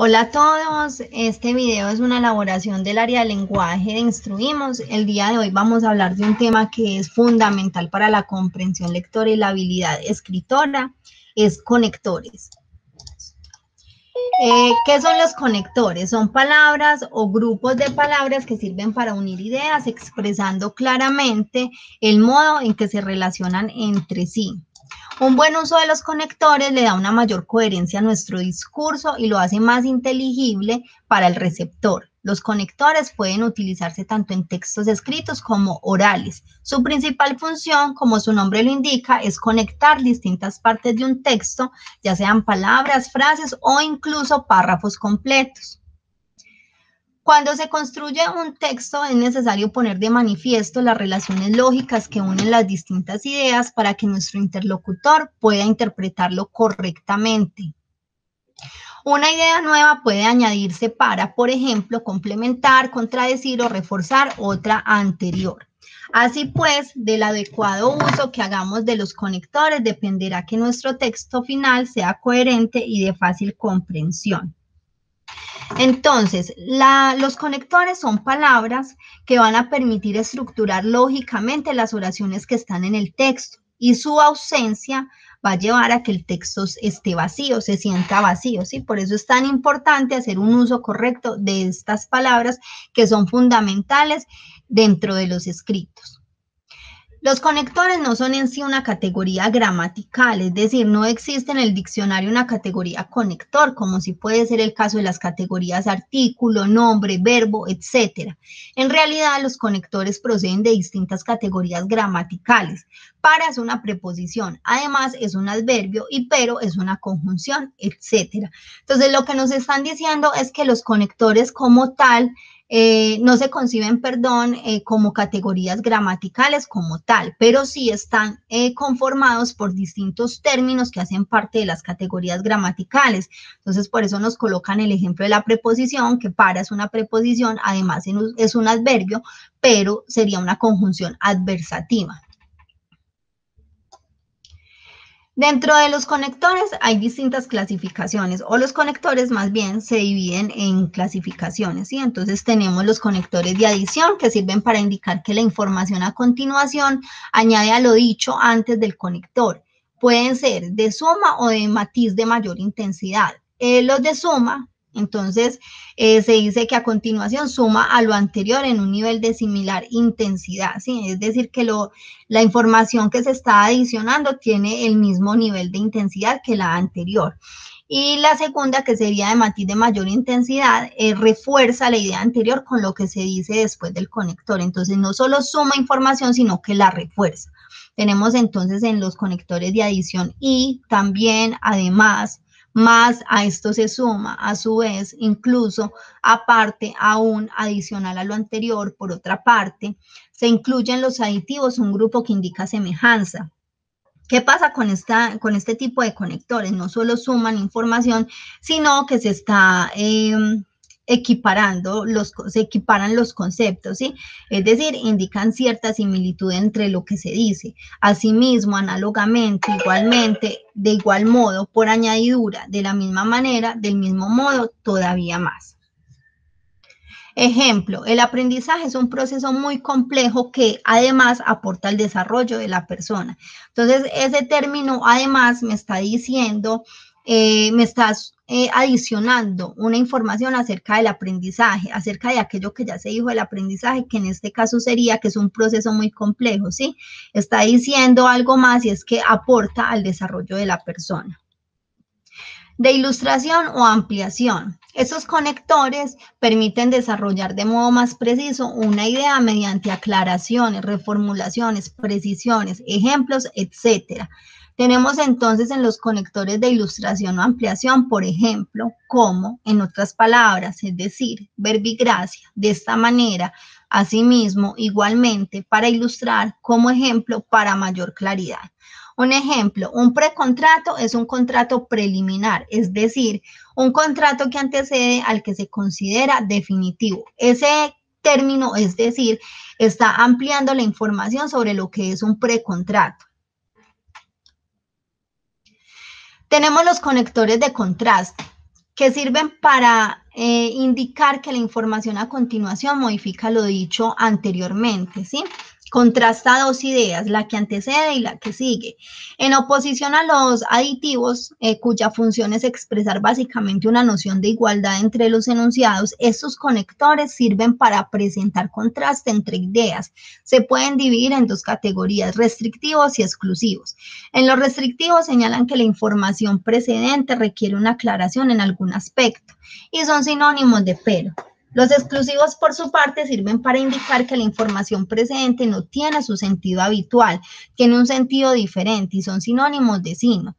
Hola a todos, este video es una elaboración del área de lenguaje de Instruimos. El día de hoy vamos a hablar de un tema que es fundamental para la comprensión lectora y la habilidad escritora, es conectores. ¿Qué son los conectores? Son palabras o grupos de palabras que sirven para unir ideas, expresando claramente el modo en que se relacionan entre sí. Un buen uso de los conectores le da una mayor coherencia a nuestro discurso y lo hace más inteligible para el receptor. Los conectores pueden utilizarse tanto en textos escritos como orales. Su principal función, como su nombre lo indica, es conectar distintas partes de un texto, ya sean palabras, frases o incluso párrafos completos. Cuando se construye un texto es necesario poner de manifiesto las relaciones lógicas que unen las distintas ideas para que nuestro interlocutor pueda interpretarlo correctamente. Una idea nueva puede añadirse para, por ejemplo, complementar, contradecir o reforzar otra anterior. Así pues, del adecuado uso que hagamos de los conectores dependerá que nuestro texto final sea coherente y de fácil comprensión. Entonces, los conectores son palabras que van a permitir estructurar lógicamente las oraciones que están en el texto y su ausencia va a llevar a que el texto esté vacío, se sienta vacío, ¿sí? Por eso es tan importante hacer un uso correcto de estas palabras que son fundamentales dentro de los escritos. Los conectores no son en sí una categoría gramatical, es decir, no existe en el diccionario una categoría conector, como si puede ser el caso de las categorías artículo, nombre, verbo, etc. En realidad, los conectores proceden de distintas categorías gramaticales. Para es una preposición, además es un adverbio y pero es una conjunción, etc. Entonces, lo que nos están diciendo es que los conectores como tal no se conciben, como categorías gramaticales como tal, pero sí están conformados por distintos términos que hacen parte de las categorías gramaticales. Entonces, por eso nos colocan el ejemplo de la preposición, que para es una preposición, además es un adverbio, pero sería una conjunción adversativa. Dentro de los conectores hay distintas clasificaciones, o los conectores más bien se dividen en clasificaciones, ¿sí? Entonces tenemos los conectores de adición que sirven para indicar que la información a continuación añade a lo dicho antes del conector. Pueden ser de suma o de matiz de mayor intensidad. Los de suma, entonces se dice que a continuación suma a lo anterior en un nivel de similar intensidad, ¿sí? Es decir, que la información que se está adicionando tiene el mismo nivel de intensidad que la anterior. Y la segunda, que sería de matiz de mayor intensidad, refuerza la idea anterior con lo que se dice después del conector. Entonces, no solo suma información, sino que la refuerza. Tenemos entonces en los conectores de adición y también, además, más a esto se suma, a su vez, incluso aparte, aún adicional a lo anterior, por otra parte, se incluyen los aditivos, un grupo que indica semejanza. ¿Qué pasa con este tipo de conectores? No solo suman información, sino que se está se equiparan los conceptos, ¿sí? Es decir, indican cierta similitud entre lo que se dice. Asimismo, análogamente, igualmente, de igual modo, por añadidura, de la misma manera, del mismo modo, todavía más. Ejemplo, el aprendizaje es un proceso muy complejo que además aporta al desarrollo de la persona. Entonces, ese término además me está diciendo, me estás adicionando una información acerca del aprendizaje, acerca de aquello que ya se dijo del aprendizaje, que en este caso sería que es un proceso muy complejo, ¿sí? Está diciendo algo más y es que aporta al desarrollo de la persona. De ilustración o ampliación. Estos conectores permiten desarrollar de modo más preciso una idea mediante aclaraciones, reformulaciones, precisiones, ejemplos, etc. Tenemos entonces en los conectores de ilustración o ampliación, por ejemplo, como, en otras palabras, es decir, verbigracia, de esta manera, asimismo, igualmente, para ilustrar, como ejemplo, para mayor claridad. Un ejemplo, un precontrato es un contrato preliminar, es decir, un contrato que antecede al que se considera definitivo. Ese término, es decir, está ampliando la información sobre lo que es un precontrato. Tenemos los conectores de contraste. que sirven para indicar que la información a continuación modifica lo dicho anteriormente, ¿sí? Contrasta dos ideas, la que antecede y la que sigue. En oposición a los aditivos, cuya función es expresar básicamente una noción de igualdad entre los enunciados, estos conectores sirven para presentar contraste entre ideas. Se pueden dividir en dos categorías, restrictivos y exclusivos. En los restrictivos señalan que la información precedente requiere una aclaración en algún aspecto y son sinónimos de pero. Los exclusivos, por su parte, sirven para indicar que la información precedente no tiene su sentido habitual, tiene un sentido diferente y son sinónimos de sino.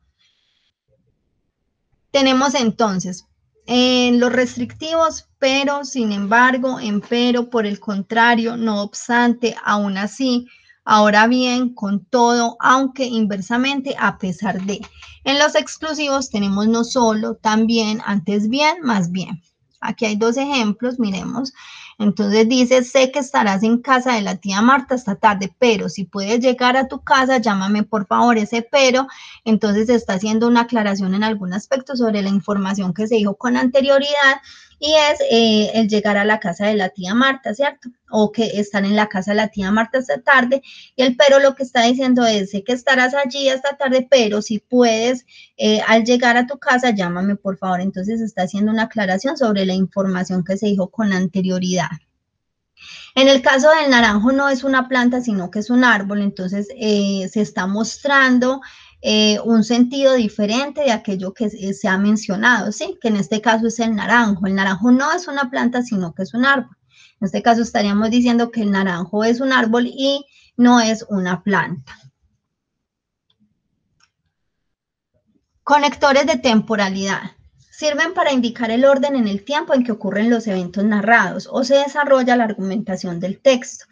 Tenemos entonces los restrictivos, pero, sin embargo, empero, por el contrario, no obstante, aún así, ahora bien, con todo, aunque inversamente, a pesar de. En los exclusivos tenemos no solo, también, antes bien, más bien. Aquí hay dos ejemplos, miremos. Entonces dice, sé que estarás en casa de la tía Marta esta tarde, pero si puedes llegar a tu casa, llámame por favor. Ese pero, entonces está haciendo una aclaración en algún aspecto sobre la información que se dijo con anterioridad y es el llegar a la casa de la tía Marta, ¿cierto? O que están en la casa de la tía Marta esta tarde y el pero lo que está diciendo es, sé que estarás allí esta tarde, pero si puedes, al llegar a tu casa, llámame por favor. Entonces está haciendo una aclaración sobre la información que se dijo con anterioridad. En el caso del naranjo no es una planta, sino que es un árbol, entonces se está mostrando un sentido diferente de aquello que se ha mencionado, ¿sí? Que en este caso es el naranjo. El naranjo no es una planta, sino que es un árbol. En este caso estaríamos diciendo que el naranjo es un árbol y no es una planta. Conectores de temporalidad. Sirven para indicar el orden en el tiempo en que ocurren los eventos narrados o se desarrolla la argumentación del texto.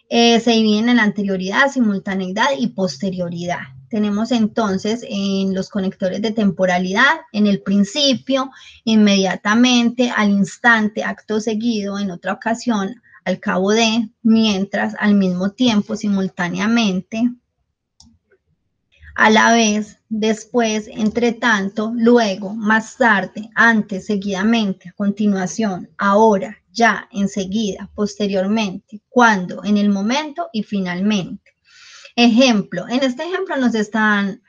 Se dividen en anterioridad, simultaneidad y posterioridad. Tenemos entonces en los conectores de temporalidad, en el principio, inmediatamente, al instante, acto seguido, en otra ocasión, al cabo de, mientras, al mismo tiempo, simultáneamente, a la vez, después, entre tanto, luego, más tarde, antes, seguidamente, a continuación, ahora, ya, enseguida, posteriormente, cuando, en el momento y finalmente. Ejemplo, en este ejemplo nos están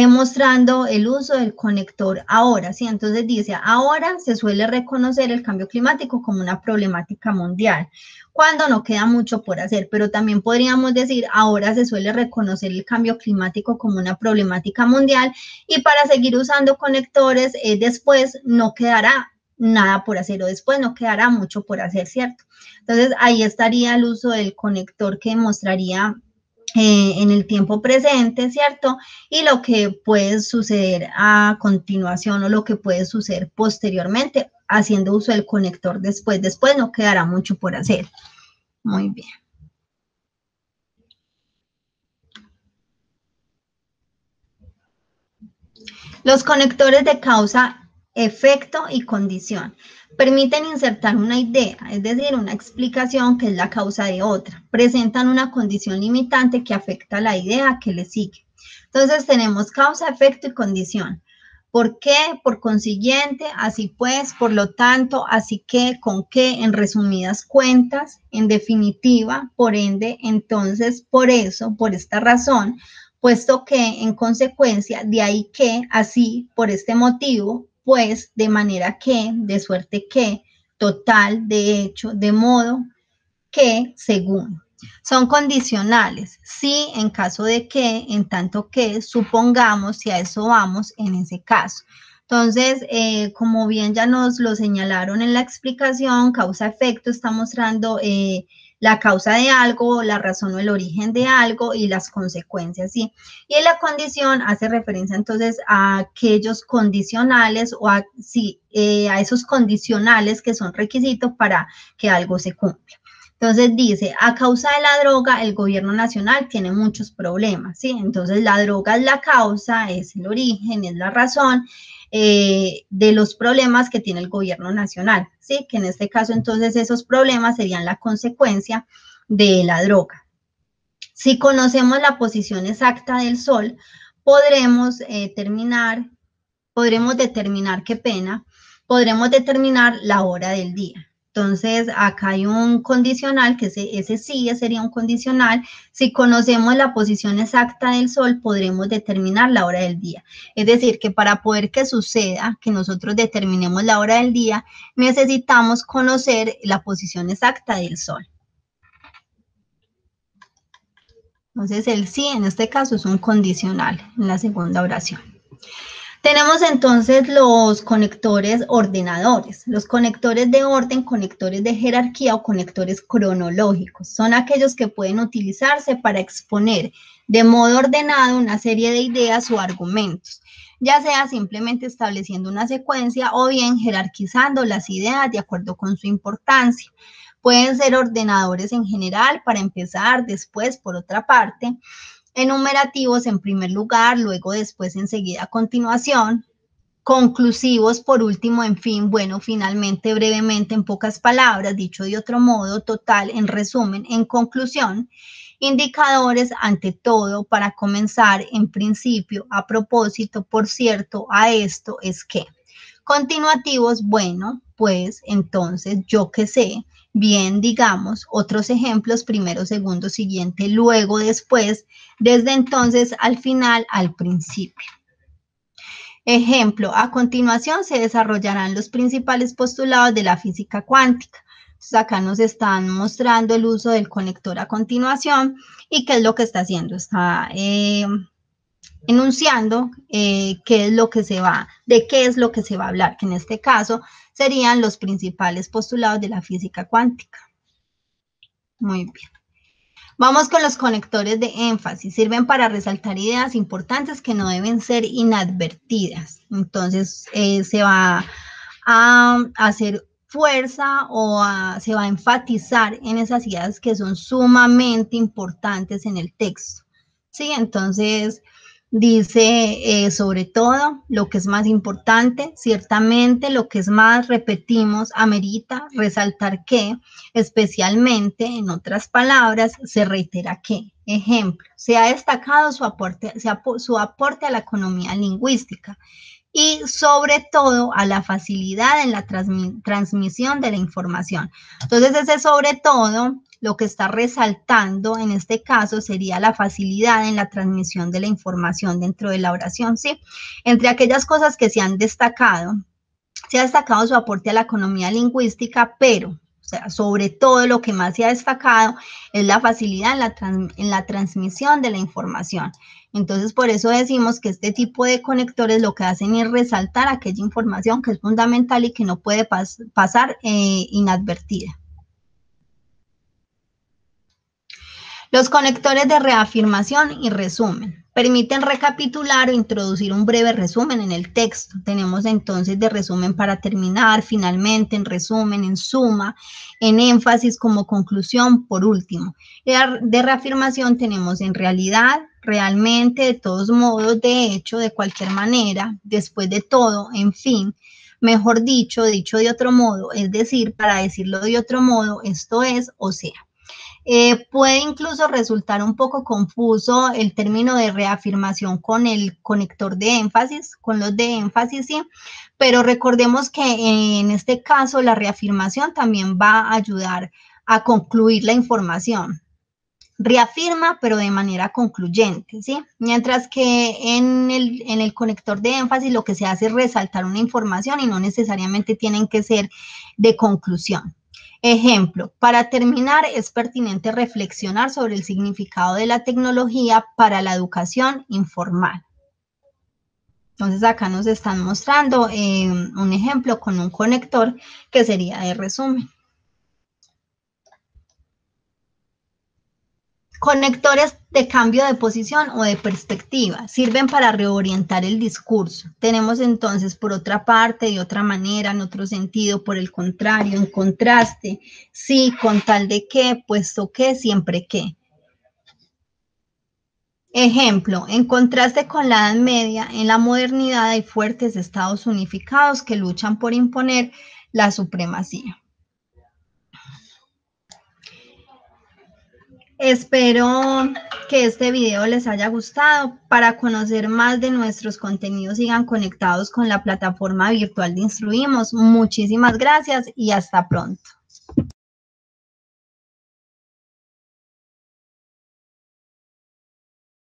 mostrando el uso del conector ahora, ¿sí? Entonces dice, ahora se suele reconocer el cambio climático como una problemática mundial, cuando no queda mucho por hacer, pero también podríamos decir, ahora se suele reconocer el cambio climático como una problemática mundial y para seguir usando conectores después no quedará nada por hacer o después no quedará mucho por hacer, ¿cierto? Entonces ahí estaría el uso del conector que mostraría en el tiempo presente, ¿cierto? Y lo que puede suceder a continuación o lo que puede suceder posteriormente haciendo uso del conector después. Después no quedará mucho por hacer. Muy bien. Los conectores de causa, efecto y condición permiten insertar una idea, es decir, una explicación que es la causa de otra. Presentan una condición limitante que afecta a la idea que le sigue. Entonces tenemos causa, efecto y condición. ¿Por qué? Por consiguiente, así pues, por lo tanto, así que, con qué, en resumidas cuentas, en definitiva, por ende, entonces, por eso, por esta razón, puesto que, en consecuencia, de ahí que, así, por este motivo, pues, de manera que, de suerte que, total, de hecho, de modo que, según. Son condicionales, sí, en caso de que, en tanto que, supongamos, si a eso vamos, en ese caso. Entonces, como bien ya nos lo señalaron en la explicación, causa-efecto está mostrando la causa de algo, la razón o el origen de algo y las consecuencias, ¿sí? Y en la condición hace referencia entonces a aquellos condicionales o a, sí, a esos condicionales que son requisitos para que algo se cumpla. Entonces dice, a causa de la droga, el gobierno nacional tiene muchos problemas, ¿sí? Entonces la droga es la causa, es el origen, es la razón de los problemas que tiene el gobierno nacional, ¿sí? Que en este caso entonces esos problemas serían la consecuencia de la droga. Si conocemos la posición exacta del Sol, podremos determinar, qué pena, podremos determinar la hora del día. Entonces, acá hay un condicional, que ese sí sería un condicional. Si conocemos la posición exacta del Sol, podremos determinar la hora del día. Es decir, que para poder que suceda, que nosotros determinemos la hora del día, necesitamos conocer la posición exacta del Sol. Entonces, el sí en este caso es un condicional en la segunda oración. Tenemos entonces los conectores ordenadores. Los conectores de orden, conectores de jerarquía o conectores cronológicos. Son aquellos que pueden utilizarse para exponer de modo ordenado una serie de ideas o argumentos, ya sea simplemente estableciendo una secuencia o bien jerarquizando las ideas de acuerdo con su importancia. Pueden ser ordenadores en general, para empezar, después, por otra parte, enumerativos en primer lugar, luego después enseguida a continuación, conclusivos por último, en fin, bueno, finalmente, brevemente, en pocas palabras, dicho de otro modo, total, en resumen, en conclusión, indicadores ante todo, para comenzar, en principio, a propósito, por cierto, a esto, es que. Continuativos, bueno, pues entonces, yo qué sé, bien, digamos, otros ejemplos, primero, segundo, siguiente, luego, después, desde entonces, al final, al principio. Ejemplo, a continuación se desarrollarán los principales postulados de la física cuántica. Entonces, acá nos están mostrando el uso del conector a continuación y qué es lo que está haciendo. Está enunciando qué es lo que se va, de qué es lo que se va a hablar, que en este caso serían los principales postulados de la física cuántica. Muy bien. Vamos con los conectores de énfasis. Sirven para resaltar ideas importantes que no deben ser inadvertidas. Entonces, se va a hacer fuerza o se va a enfatizar en esas ideas que son sumamente importantes en el texto. ¿Sí? Entonces, dice sobre todo lo que es más importante, ciertamente lo que es más, repetimos, amerita resaltar que, especialmente, en otras palabras, se reitera que. Ejemplo, se ha destacado su aporte a la economía lingüística y sobre todo a la facilidad en la transmisión de la información. Entonces, ese sobre todo, lo que está resaltando en este caso sería la facilidad en la transmisión de la información dentro de la oración, ¿sí? Entre aquellas cosas que se ha destacado su aporte a la economía lingüística, pero, o sea, sobre todo lo que más se ha destacado es la facilidad en la transmisión de la información. Entonces, por eso decimos que este tipo de conectores lo que hacen es resaltar aquella información que es fundamental y que no puede pasar inadvertida. Los conectores de reafirmación y resumen permiten recapitular o introducir un breve resumen en el texto. Tenemos entonces de resumen para terminar, finalmente, en resumen, en suma, en énfasis como conclusión, por último. De reafirmación tenemos en realidad, realmente, de todos modos, de hecho, de cualquier manera, después de todo, en fin. Mejor dicho de otro modo, es decir, para decirlo de otro modo, esto es, o sea. Puede incluso resultar un poco confuso el término de reafirmación con el conector de énfasis, con los de énfasis, sí, pero recordemos que en este caso la reafirmación también va a ayudar a concluir la información. Reafirma, pero de manera concluyente, ¿sí? Mientras que en el conector de énfasis lo que se hace es resaltar una información y no necesariamente tienen que ser de conclusión. Ejemplo, para terminar, es pertinente reflexionar sobre el significado de la tecnología para la educación informal. Entonces, acá nos están mostrando un ejemplo con un conector que sería de resumen. Conectores de cambio de posición o de perspectiva sirven para reorientar el discurso. Tenemos entonces, por otra parte, de otra manera, en otro sentido, por el contrario, en contraste, sí, con tal de que, puesto que, siempre que. Ejemplo, en contraste con la Edad Media, en la modernidad hay fuertes estados unificados que luchan por imponer la supremacía. Espero que este video les haya gustado. Para conocer más de nuestros contenidos, sigan conectados con la plataforma virtual de Instruimos. Muchísimas gracias y hasta pronto.